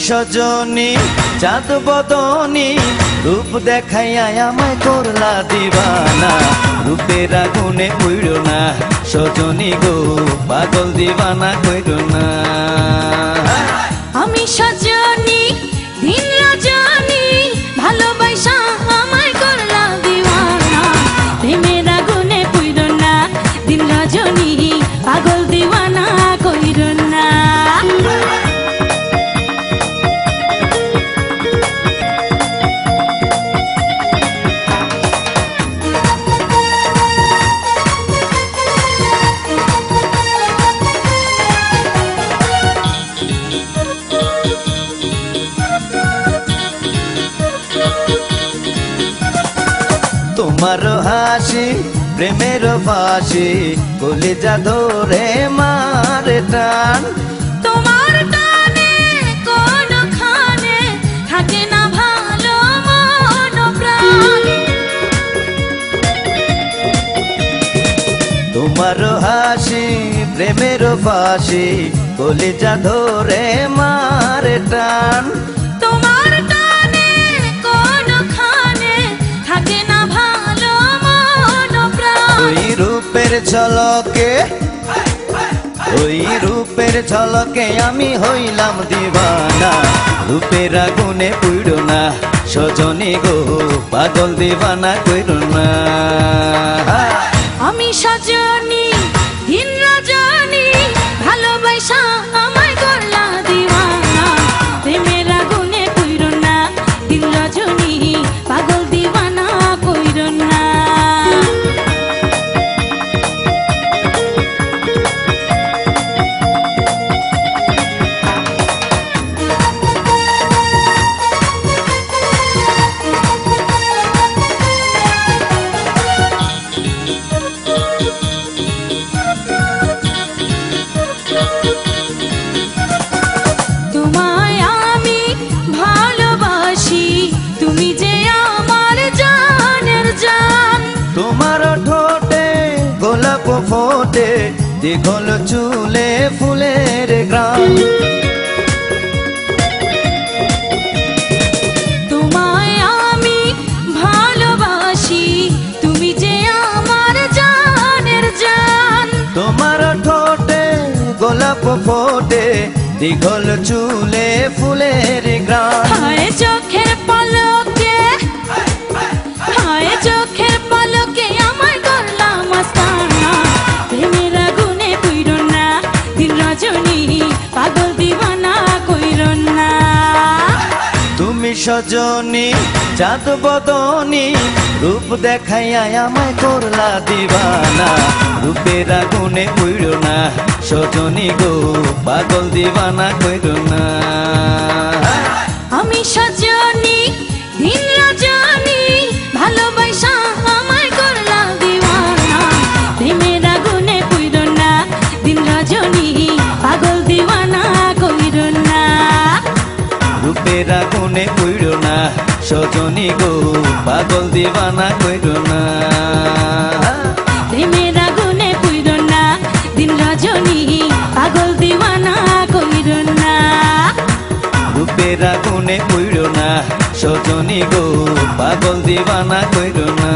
সজনী চাঁদ বদনী রূপ দেখাইয়া আমায় করলা দিবানা রূপের আগুনে পুইড়ো না সজনী গো পাগল দিবানা কইরো না আমি সজনী দিন রজনী ভালোবাসা আমায় করলা দিওয়ানা প্রেমের আগুনে পুইড়ো না দিন রজনী পাগল দিওয়ানা কইরো না তোমার হাসি প্রেমের ফাঁসি কলিজা ধরে মারে টান তোমার টানে কোনখানে থাকে না ভালো মন প্রাণ তোমার হাসি প্রেমের ফাঁসি কলিজা ধরে মারে টান তোমার টানে কোনখানে থাকে না ভালো মন প্রাণ ওই রূপের ঝলকে ওই রূপের ঝলকে আমি হইলাম দিবানা রূপের আগুনে পুইড়ো না সজনী গো পাগল দিবানা কইরো না আমি সজনী দিন রজনী ভালোবাসা আমায় করলা দিওয়ানা প্রেমের আগুনে পুইড়ো না দিন রজনী পাগল দিওয়ানা কইরো না তোমায় আমি ভালোবাসি তুমি যে আমার জানের জান তোমার ঠোঁটে গোলাপ ফোটে দীঘল চুলে ফুলের গ্রাম তোমায় আমি ভালোবাসি তুমি যে আমার জানের জান তোমার ঠোঁটে গোলাপ ফোটে দীঘল চুলে ফুলের গ্রাম হায় চোখের পলকে হায় চোখের পলকে আমায় করলা মস্তানা প্রেমের আগুনে পুইড়ো না দিন রজনী পাগল দিওয়ানা কইরো না তুমি সজনী চাঁদ বদনী রূপ দেখাইয়া আমায় করলা দিবানা রূপের আগুনে পুইড়ো না সজনী গো পাগল দিবানা কইরো না আমি সজনী দিন রজনী ভালোবাসা আমায় করলা দিওয়ানা প্রেমের আগুনে পুইড়ো না দিন রজনী পাগল দিওয়ানা কইরো না রূপের আগুনে পুইড়ো না সজনী গো পাগল দিবানা কইরো না প্রেমের আগুনে পুইড়ো না দিন রজনী পাগল দিওয়ানা কইরো না রূপের আগুনে পুইড়ো না সজনী গো পাগল দিবানা কইরো না